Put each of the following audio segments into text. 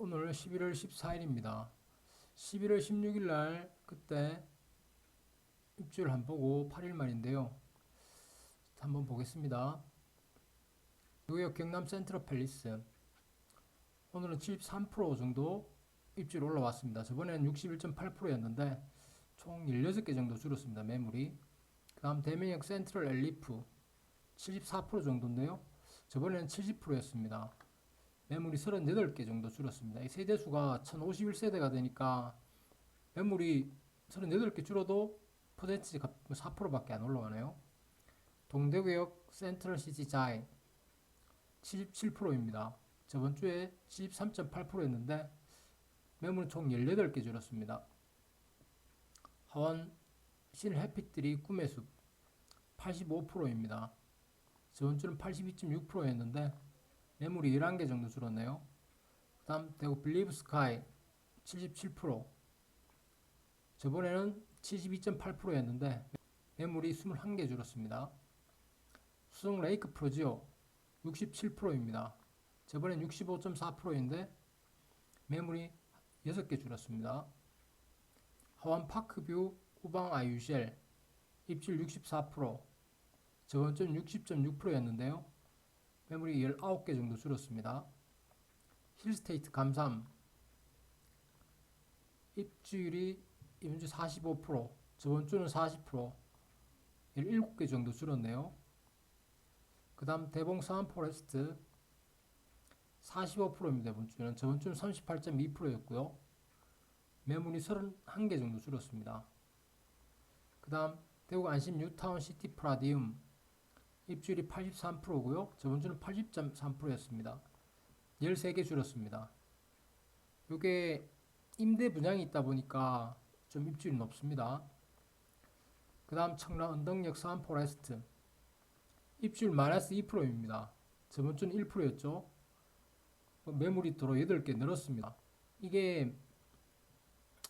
오늘 11월 14일입니다. 11월 16일 날 그때 입주를 한 보고 8일 만인데요. 한번 보겠습니다. 뉴욕 경남 센트럴 팰리스. 오늘은 73% 정도 입주율 올라왔습니다. 저번에는 61.8%였는데 총 16개 정도 줄었습니다. 매물이. 그 다음 대면역 센트럴 엘리프 74% 정도인데요. 저번에는 70%였습니다. 매물이 38개 정도 줄었습니다. 이 세대수가 1051세대가 되니까 매물이 38개 줄어도 퍼센티지가 4%밖에 안 올라가네요. 동대구역 센트럴시티 자이 77%입니다. 저번 주에 73.8%였는데 매물은 총 18개 줄었습니다. 하원 신해피트리 꿈의 숲 85%입니다. 저번 주는 82.6%였는데 매물이 11개 정도 줄었네요. 그 다음 대구 빌리브 스카이 77%. 저번에는 72.8%였는데 매물이 21개 줄었습니다. 수성 레이크 프로지오 67%입니다. 저번엔 65.4%인데 매물이 6개 줄었습니다. 하원 파크뷰 우방 아유쉘 입질 64%. 저번 주는 60.6%였는데요. 매물이 19개 정도 줄었습니다. 힐스테이트 감삼 입주율이 이번 주 45%, 저번 주는 40%, 17개 정도 줄었네요. 그 다음 대봉 서안 포레스트 45%입니다. 이번 주는. 저번 주는 38.2%였고요. 매물이 31개 정도 줄었습니다. 그 다음 대구 안심 뉴타운 시티 프라디움 입주율이 83%고요. 저번 주는 80.3%였습니다. 13개 줄었습니다. 이게 임대 분양이 있다 보니까 좀 입주율이 높습니다. 그 다음 청라 언덕역 서안 포레스트 입주율 마이너스 2%입니다. 저번 주는 1%였죠. 매물이 도로 8개 늘었습니다. 이게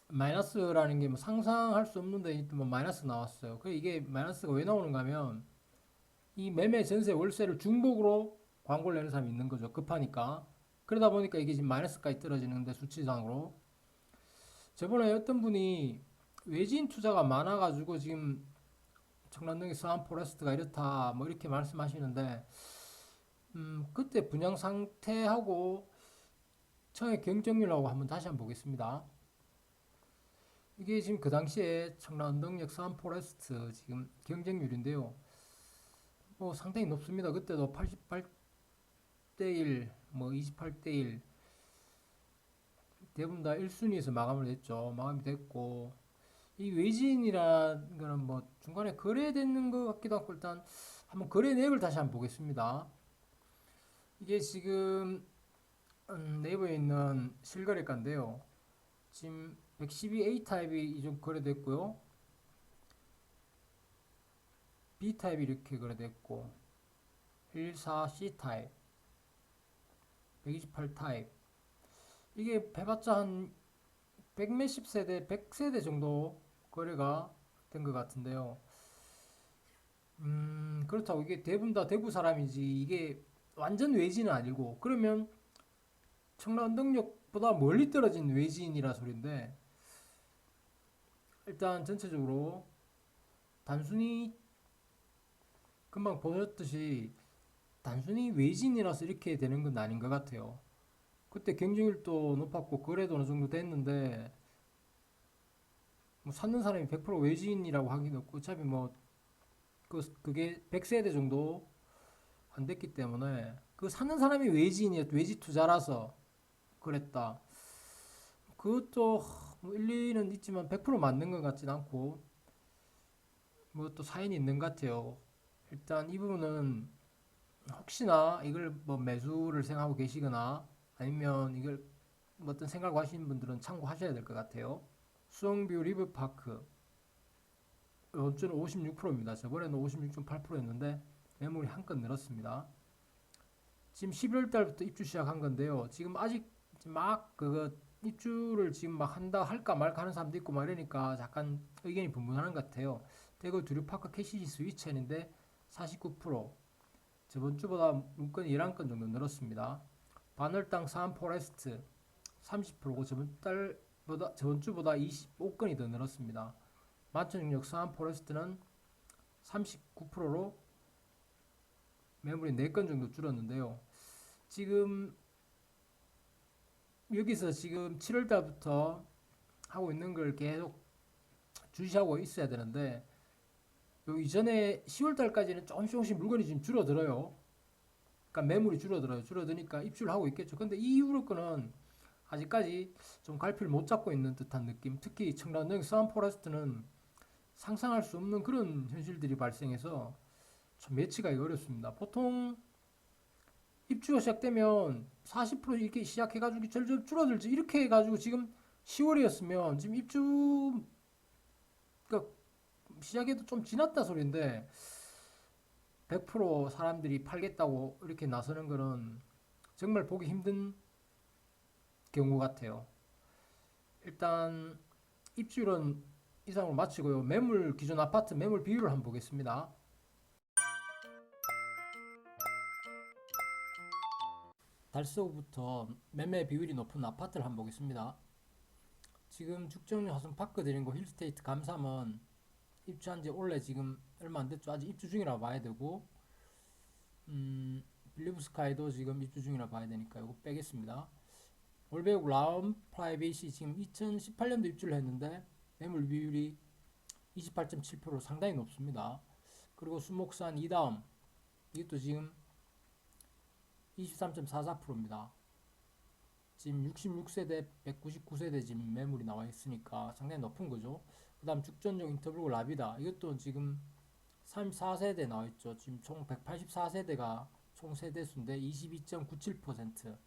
마이너스라는 게 뭐 상상할 수 없는데 뭐 마이너스 나왔어요. 그 이게 마이너스가 왜 나오는가 하면 이 매매 전세 월세를 중복으로 광고를 내는 사람이 있는 거죠. 급하니까. 그러다 보니까 이게 지금 마이너스까지 떨어지는데 수치상으로. 저번에 어떤 분이 외진 투자가 많아가지고 지금 청란동의 서안 포레스트가 이렇다 뭐 이렇게 말씀하시는데 그때 분양 상태하고 청의 경쟁률하고 한번 다시 한번 보겠습니다. 이게 지금 그 당시에 청라운동역 서안 포레스트 지금 경쟁률인데요. 뭐 상당히 높습니다. 그때도 88대 1, 뭐 28대 1 대부분 다 1순위에서 마감을 했죠. 마감이 됐고 이 외진이라는 거는 뭐 중간에 거래되는 것 같기도 하고 일단 한번 거래 내역을 다시 한번 보겠습니다. 이게 지금 네이버에 있는 실거래가인데요. 지금 112A 타입이 이좀 거래됐고요. B 타입이 이렇게 거래됐고 114C 타입 128 타입 이게 해봤자 한 100 몇십 세대 100세대 정도 거래가 된 것 같은데요. 그렇다고 이게 대부분 다 대구 사람이지 이게 완전 외지는 아니고 그러면 청라운동역보다 멀리 떨어진 외지인이라 소린데 일단 전체적으로 단순히 금방 보셨듯이 단순히 외진이라서 이렇게 되는 건 아닌 것 같아요. 그때 경쟁률도 높았고 거래도 어느 정도 됐는데 뭐 찾는 사람이 100% 외지인이라고 하기는 없고 어차피 뭐 그게 100세대 정도 안 됐기 때문에 그 사는 사람이 외지인이었 외지 투자라서 그랬다. 그것도 뭐 일리는 있지만 100% 맞는 것 같진 않고 뭐 또 사연이 있는 것 같아요. 일단 이 부분은 혹시나 이걸 뭐 매수를 생각하고 계시거나 아니면 이걸 뭐 어떤 생각을 하시는 분들은 참고하셔야 될 것 같아요. 수영뷰 리브파크 이번 주는 56%입니다. 저번에는 56.8%였는데 매물이 한 건 늘었습니다. 지금 11월 달부터 입주 시작한 건데요. 지금 아직 막 그거 입주를 지금 막 한다 할까 말까 하는 사람도 있고 막 이러니까 약간 의견이 분분하는 것 같아요. 대구 두류파크 캐시지 스위첸인데 49%. 저번 주보다 문건이 11건 정도 늘었습니다. 반월당 사암 포레스트 30%고 저번 주보다 25건이 더 늘었습니다. 만천중력 서안 포레스트는 39%로 매물이 4건 정도 줄었는데요. 지금 여기서 지금 7월 달부터 하고 있는 걸 계속 주시하고 있어야 되는데 요 이전에 10월 달까지는 조금씩 물건이 지금 줄어들어요. 그러니까 매물이 줄어들어요. 줄어드니까 입주를 하고 있겠죠. 근데 이 이후로 거는 아직까지 좀 갈피를 못 잡고 있는 듯한 느낌. 특히 청라능 서안 포레스트는 상상할 수 없는 그런 현실들이 발생해서 좀 예측하기 어렵습니다. 보통 입주가 시작되면 40% 이렇게 시작해가지고 점점 줄어들지 이렇게 해가지고 지금 10월이었으면 지금 입주가 시작해도 좀 지났다 소리인데 100% 사람들이 팔겠다고 이렇게 나서는 거는 정말 보기 힘든 경우 같아요. 일단 입주율은 이상으로 마치고요. 매물 기존 아파트 매물 비율을 한번 보겠습니다. 달서구부터 매매 비율이 높은 아파트를 한번 보겠습니다. 지금 죽정리 화성파크 드림고 힐스테이트 감삼은 입주한 지 원래 지금 얼마 안 됐죠. 아직 입주 중이라 봐야 되고 빌리브스카이도 지금 입주 중이라 봐야 되니까 이거 빼겠습니다. 올배국 라움 프라이빗이 지금 2018년도 입주를 했는데 매물 비율이 28.7% 상당히 높습니다. 그리고 수목산 이다음 이것도 지금 23.44%입니다. 지금 66세대, 199세대 지금 매물이 나와 있으니까 상당히 높은 거죠. 그 다음 죽전용 인터뷰 라비다 이것도 지금 34세대 나와 있죠. 지금 총 184세대가 총 세대수인데 22.97%.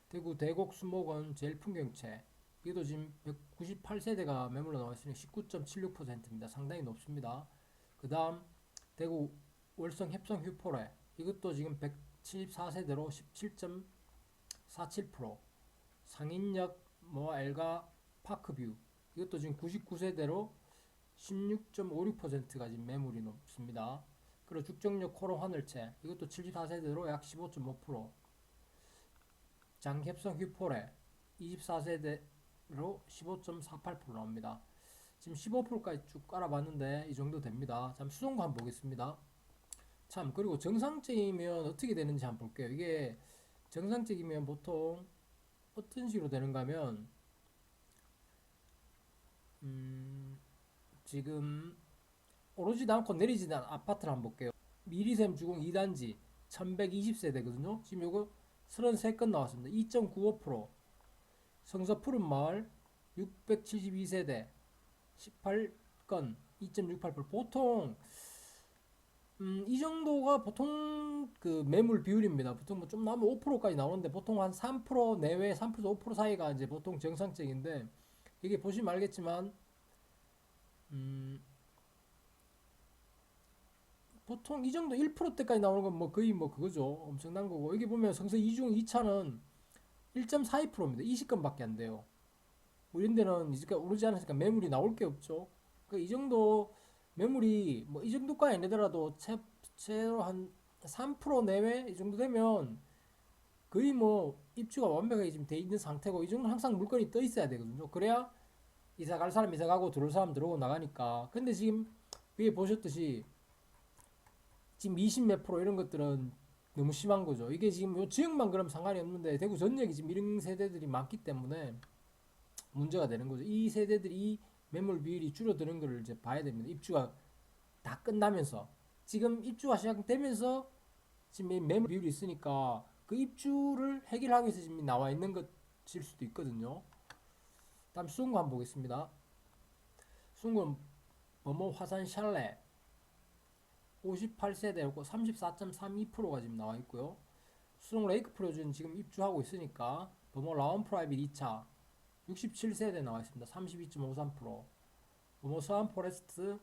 대구 대곡 수목원 제일 풍경채 이것도 지금 198세대가 매물로 나와 있으니 19.76%입니다. 상당히 높습니다. 그 다음 대구 월성 협성 휴포레 이것도 지금 174세대로 17.47%. 상인역 엘가 파크뷰 이것도 지금 99세대로 16.56%가 지금 매물이 높습니다. 그리고 죽정역 코롱 하늘채 이것도 74세대로 약 15.5%. 장협성 휴포레 24세대로 15.48% 나옵니다. 지금 15%까지 쭉 깔아봤는데 이 정도 됩니다. 참 수성구 한번 보겠습니다. 참 그리고 정상적이면 어떻게 되는지 한번 볼게요. 이게 정상적이면 보통 어떤 식으로 되는가 하면 지금 오르지도 않고 내리지도 않은 아파트를 한번 볼게요. 미리샘 주공 2단지 1120세대거든요. 지금 요거 33건 나왔습니다. 2.95%. 성서 푸른마을 672세대 18건 2.68%. 보통 이 정도가 보통 그 매물 비율입니다. 보통 뭐 좀 나오면 5%까지 나오는데 보통 한 3% 내외 3%에서 5% 사이가 이제 보통 정상적인데 이게 보시면 알겠지만 보통 이 정도 1%대까지 나오는 건 뭐 거의 뭐 그거죠. 엄청난 거고 여기 보면 성서 2중 2차는 1.42%입니다. 20건밖에 안 돼요. 뭐 이런 데는 이제 오르지 않았으니까 매물이 나올 게 없죠. 그러니까 이 정도 매물이 뭐 이 정도까지 아니더라도 최로 한 3% 내외 이 정도 되면 거의 뭐 입주가 완벽하게 지금 돼 있는 상태고 이 정도는 항상 물건이 떠 있어야 되거든요. 그래야 이사 갈 사람 이사 가고 들어올 사람 들어오고 나가니까. 근데 지금 위에 보셨듯이 지금 20 몇 프로 이런 것들은 너무 심한 거죠. 이게 지금 요 지역만 그럼 상관이 없는데 대구 전역이 지금 이런 세대들이 많기 때문에 문제가 되는 거죠. 이 세대들이 이 매물 비율이 줄어드는 것을 이제 봐야 됩니다. 입주가 다 끝나면서 지금 입주가 시작되면서 지금 매물 비율이 있으니까 그 입주를 해결하기 위해서 지금 나와 있는 것일 수도 있거든요. 다음 수원구 한번 보겠습니다. 수원구는 범호 화산 샬레 58세대였고 34.32%가 지금 나와 있고요. 수동 레이크 프로즈는 지금 입주하고 있으니까 범호 라운 프라이빗 2차 67세대 나와 있습니다. 32.53%. 범호 서안 포레스트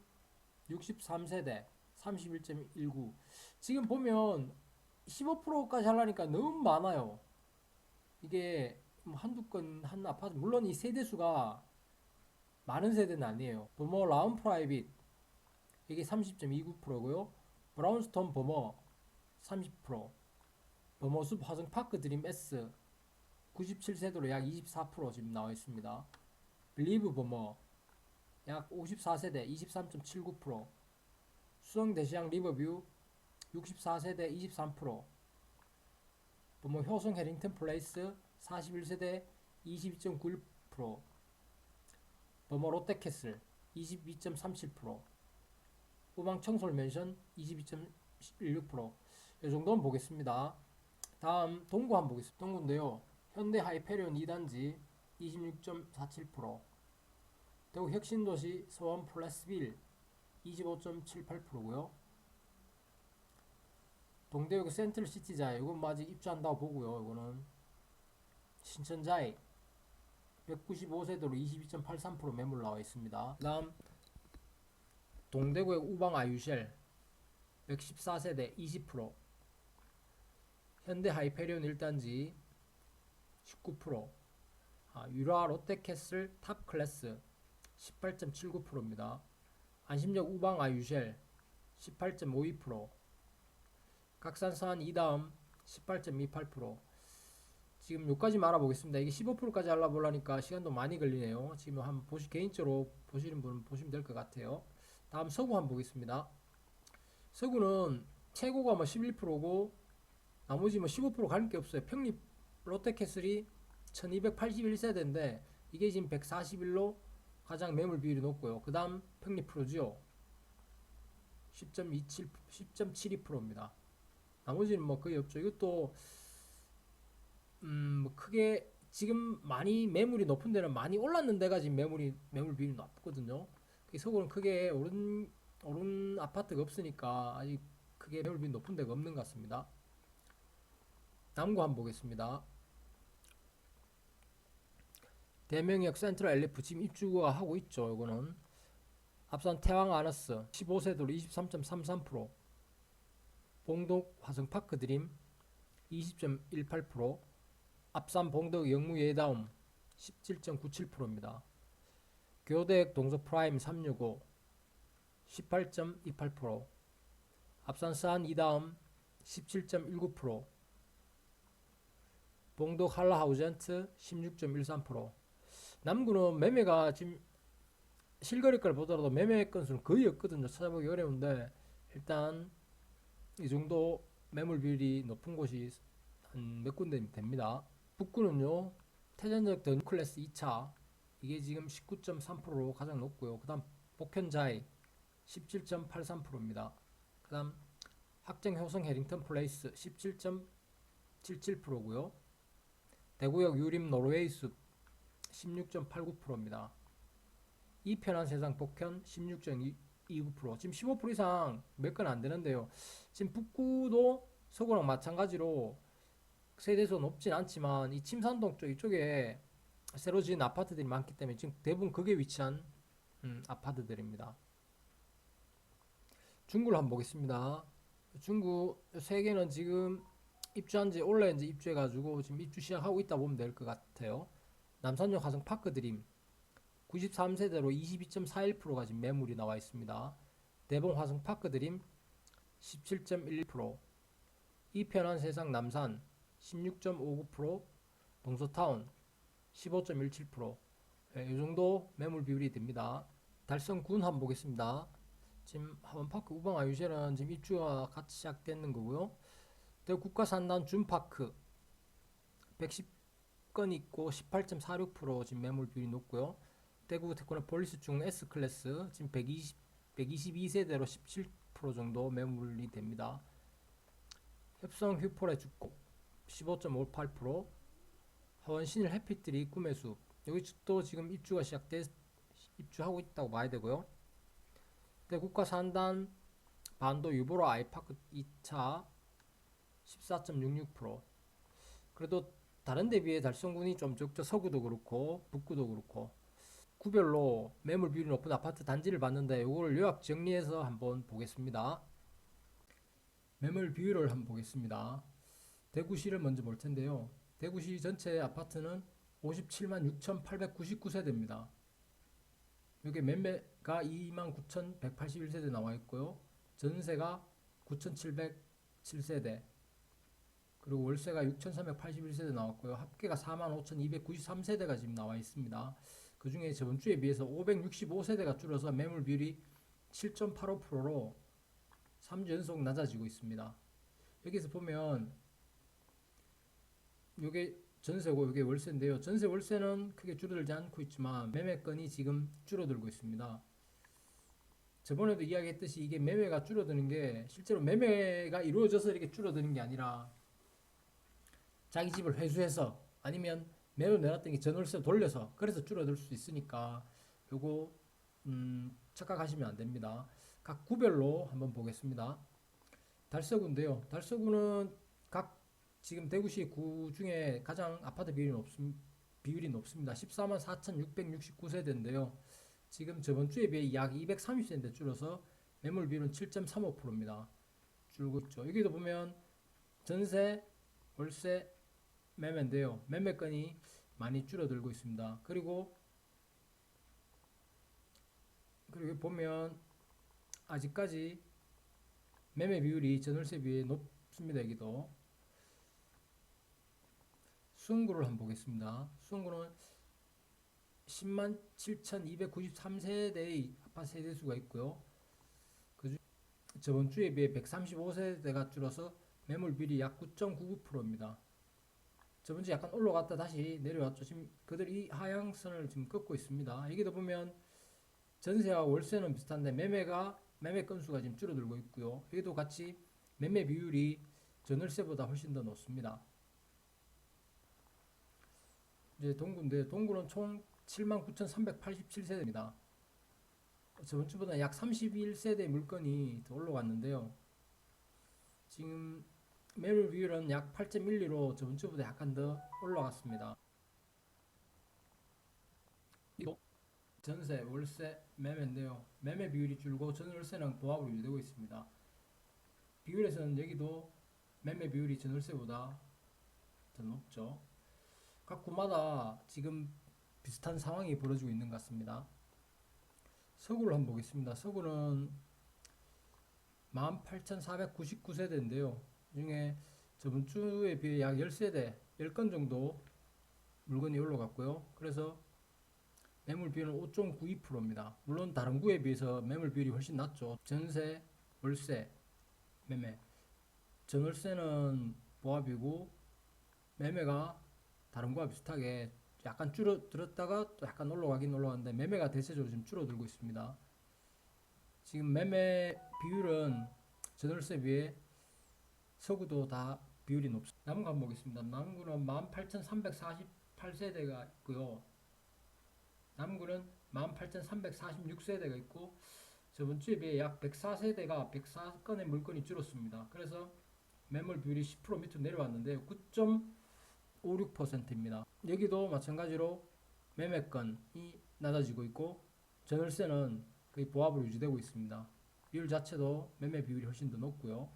63세대 31.19. 지금 보면 15%까지 하려니까 너무 많아요. 이게 뭐 한두 건 한 아파트 물론 이 세대수가 많은 세대는 아니에요. 범어 라운 프라이빗 이게 30.29%고요. 브라운스톤 범어 30%. 범어숲 화성 파크 드림 S 97세대로 약 24% 지금 나와 있습니다. 빌리브 버머 약 54세대 23.79%, 수성대시양 리버뷰 64세대 23%, 버머 효성 해링턴 플레이스 41세대 22.91%, 버머 롯데캐슬 22.37%, 우방 청솔 맨션 22.16%. 이 정도는 보겠습니다. 다음 동구 한번 보겠습니다. 동구인데요. 현대 하이페리온 2단지 26.47%, 대구 혁신도시 서원 플래스빌 25.78%고요. 동대구 센트럴시티자이 이건 아직 입주한다고 보고요. 이거는 신천자이 195세대로 22.83% 매물 나와 있습니다. 그 다음 동대구의 우방 아유쉘 114세대 20%, 현대 하이페리온 1단지 19%, 유라 롯데캐슬 탑클래스 18.79%입니다. 안심역 우방 아유쉘 18.52%, 각산서안 이다음 18.28%. 지금 요까지만 알아보겠습니다. 이게 15%까지 알아보려니까 시간도 많이 걸리네요. 지금 한번 개인적으로 보시는 분은 보시면 될 것 같아요. 다음 서구 한번 보겠습니다. 서구는 최고가 뭐 11%고 나머지 뭐 15% 가는 게 없어요. 평립 롯데캐슬이 1281세대인데 이게 지금 141로 가장 매물 비율이 높고요. 그 다음 평립 프로지오 10.72%입니다. 나머지는 뭐 거의 없죠. 이것도 뭐 크게 지금 많이 매물이 높은 데는 많이 올랐는 데가 지금 매물 비율이 높거든요. 서구는 크게 오른 아파트가 없으니까 아직 크게 매물 비율이 높은 데가 없는 것 같습니다. 남구 한번 보겠습니다. 대명역 센트럴 엘리프 지금 입주가 하고 있죠. 이거는 앞산 태왕 아너스 15세대로 23.33%, 봉독 화성파크 드림 20.18%, 앞산 봉덕 영무 예다움 17.97%입니다. 교대역 동서 프라임 365 18.28%, 앞산 스안 이다음 17.19%, 봉독 한라하우젠트 16.13%. 남구는 매매가 지금 실거래가를 보더라도 매매 건수는 거의 없거든요. 찾아보기 어려운데 일단 이 정도 매물 비율이 높은 곳이 한 몇 군데 됩니다. 북구는요, 태전적 더 클래스 2차 이게 지금 19.3%로 가장 높고요. 그 다음 복현자이 17.83%입니다. 그 다음 학정 효성 해링턴 플레이스 17.77%고요. 대구역 유림 노르웨이 숲 16.89%입니다. 이편한 세상 복현 16.29%. 지금 15% 이상 몇 건 안 되는데요. 지금 북구도 서구랑 마찬가지로 세대수 높진 않지만 이 침산동 쪽 이쪽에 새로 지은 아파트들이 많기 때문에 지금 대부분 거기에 위치한 아파트들입니다. 중구를 한번 보겠습니다. 중구 세 개는 지금 입주한 지 올해 이제 입주해가지고 지금 입주 시작하고 있다 보면 될 것 같아요. 남산역 화성 파크 드림 93세대로 22.41%가 지금 매물이 나와 있습니다. 대봉 화성 파크 드림 17.11%, 이편한 세상 남산 16.59%, 동서타운 15.17%. 이 정도 매물 비율이 됩니다. 달성군 한번 보겠습니다. 지금 하원파크 우방 아유젤은 지금 입주가 같이 시작되는 거고요. 대구 국가산단 준파크 110건 있고 18.46% 지금 매물 비율이 높고요. 대구 테크노폴리스 중 S클래스 지금 122세대로 17% 정도 매물이 됩니다. 협성 휴폴의 주곡 15.58%, 하원 신일 해피트리 꿈의 숲 여기도 지금 입주하고 있다고 봐야 되고요. 대구가 산단 반도 유보로 아이파크 2차 14.66%. 그래도 다른 데 비해 달성군이 좀 적죠. 서구도 그렇고 북구도 그렇고 구별로 매물 비율이 높은 아파트 단지를 봤는데 이거를 요약 정리해서 한번 보겠습니다. 매물 비율을 한번 보겠습니다. 대구시를 먼저 볼 텐데요. 대구시 전체 아파트는 57만 6,899세대입니다. 여기 매매가 29,181세대 나와 있고요. 전세가 9,707세대. 그리고 월세가 6,381세대 나왔고요. 합계가 45,293세대가 지금 나와 있습니다. 그 중에 저번 주에 비해서 565세대가 줄어서 매물 비율이 7.85%로 3주 연속 낮아지고 있습니다. 여기서 보면 이게 전세고 이게 월세인데요. 전세 월세는 크게 줄어들지 않고 있지만 매매건이 지금 줄어들고 있습니다. 저번에도 이야기했듯이 이게 매매가 줄어드는 게 실제로 매매가 이루어져서 이렇게 줄어드는 게 아니라 자기 집을 회수해서 아니면 매로 내놨던 게 전월세 돌려서 그래서 줄어들 수 있으니까 요거 착각하시면 안 됩니다. 각 구별로 한번 보겠습니다. 달서구인데요. 달서구는 각 지금 대구시 구 중에 가장 아파트 비율이 높습니다. 14만 4,669세대인데요. 지금 저번 주에 비해 약 230세대 줄어서 매물 비율은 7.35%입니다. 줄고 있죠. 여기도 보면 전세, 월세, 매매인데요. 매매건이 많이 줄어들고 있습니다. 그리고 보면 아직까지 매매 비율이 전월세 비해 높습니다. 여기도 수원구를 한번 보겠습니다. 수원구는 10만 7,293세대의 아파트 세대수가 있고요. 그중 저번 주에 비해 135세대가 줄어서 매물 비율이 약 9.99%입니다. 저번 주에 약간 올라갔다 다시 내려왔죠. 지금 그들 이 하향선을 지금 긋고 있습니다. 여기도 보면 전세와 월세는 비슷한데 매매 건수가 지금 줄어들고 있고요. 여기도 같이 매매 비율이 전월세보다 훨씬 더 높습니다. 이제 동구인데 동구는 총 79,387세대입니다. 저번 주보다 약 31세대 물건이 더 올라갔는데요. 지금 매물 비율은 약 8.12로 저번 주보다 약간 더 올라갔습니다. 이거 전세, 월세, 매매인데요. 매매 비율이 줄고 전월세는 보합으로 유지되고 있습니다. 비율에서는 여기도 매매 비율이 전월세보다 더 높죠. 각 구마다 지금 비슷한 상황이 벌어지고 있는 것 같습니다. 서구를 한번 보겠습니다. 서구는 18,499세대인데요. 중에 저번 주에 비해 약 10세대, 10건 정도 물건이 올라갔고요. 그래서 매물 비율은 5.92%입니다. 물론 다른 구에 비해서 매물 비율이 훨씬 낮죠. 전세, 월세, 매매. 전월세는 보합이고 매매가 다른 구와 비슷하게 약간 줄어들었다가 또 약간 올라가는데 매매가 대체적으로 지금 줄어들고 있습니다. 지금 매매 비율은 전월세 비해 서구도 다 비율이 높습니다. 남구 한번 보겠습니다. 남구는 18,348세대가 있고요. 남구는 18,346세대가 있고 저번 주에 비해 약 104세대가 104건의 물건이 줄었습니다. 그래서 매물 비율이 10% 밑으로 내려왔는데 9.56%입니다. 여기도 마찬가지로 매매건이 낮아지고 있고 전월세는 거의 보합으로 유지되고 있습니다. 비율 자체도 매매 비율이 훨씬 더 높고요.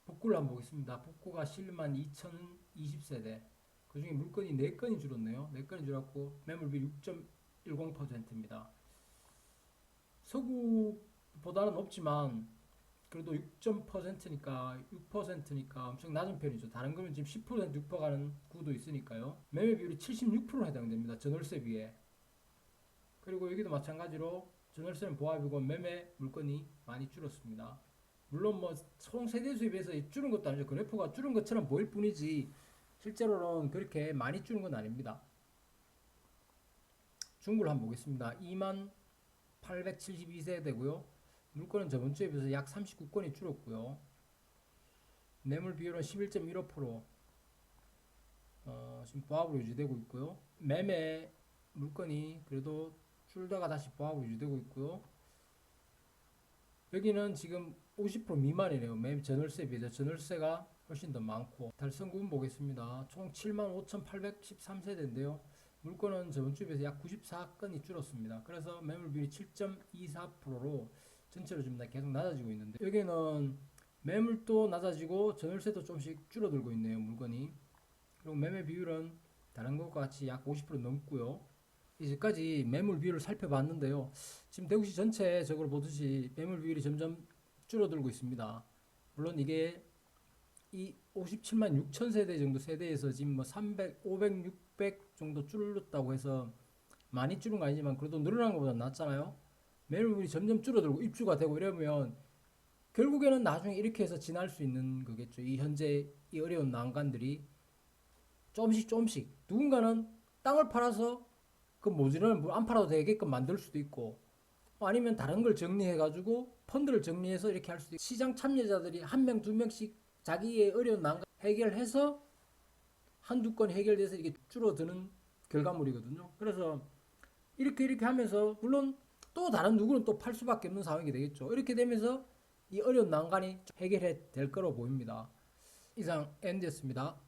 북구를 한번 보겠습니다. 북구가 7만 2,020세대. 그 중에 물건이 4건이 줄었네요. 4건이 줄었고 매물비 6.10%입니다. 서구보다는 높지만 그래도 6%니까 엄청 낮은 편이죠. 다른 거는 지금 10% 6% 가는 구도 있으니까요. 매매 비율이 76% 해당됩니다. 전월세 비에. 그리고 여기도 마찬가지로 전월세는 보합이고 매매 물건이 많이 줄었습니다. 물론 뭐 총 세대수에 비해서 줄은 것도 아니죠. 그래프가 줄은 것처럼 보일 뿐이지 실제로는 그렇게 많이 줄은 건 아닙니다. 중구를 한번 보겠습니다. 2만 872세대고요. 물건은 저번 주에 비해서 약 39건이 줄었고요. 매물 비율은 11.15%, 지금 보합으로 유지되고 있고요. 매매 물건이 그래도 줄다가 다시 보합으로 유지되고 있고요. 여기는 지금 50% 미만이네요. 매매 전월세 비해서 전월세가 훨씬 더 많고. 달성구분 보겠습니다. 총 75,813세대인데요. 물건은 저번 주에 비해서 약 94건이 줄었습니다. 그래서 매물 비율이 7.24%로 전체로 지금 계속 낮아지고 있는데 여기는 매물도 낮아지고 전월세도 조금씩 줄어들고 있네요. 물건이. 그리고 매매 비율은 다른 것과 같이 약 50% 넘고요. 이제까지 매물 비율을 살펴봤는데요. 지금 대구시 전체적으로 보듯이 매물 비율이 점점 줄어들고 있습니다. 물론 이게 이 57만 6천 세대 정도 세대에서 지금 뭐 300, 500, 600 정도 줄었다고 해서 많이 줄은 거 아니지만 그래도 늘어난 것보다 낫잖아요. 매물이 점점 줄어들고 입주가 되고 이러면 결국에는 나중에 이렇게 해서 지날 수 있는 거겠죠. 이 현재 이 어려운 난관들이 조금씩 조금씩 누군가는 땅을 팔아서 그 모듈을 안 팔아도 되게끔 만들 수도 있고 아니면 다른 걸 정리해 가지고 펀드를 정리해서 이렇게 할 수도 있고 시장 참여자들이 한 명 두 명씩 자기의 어려운 난관 해결해서 한두 건 해결돼서 이게 줄어드는 결과물이거든요. 그래서 이렇게 하면서 물론 또 다른 누구는 또 팔 수밖에 없는 상황이 되겠죠. 이렇게 되면서 이 어려운 난관이 해결해 될 거로 보입니다. 이상 엔드였습니다.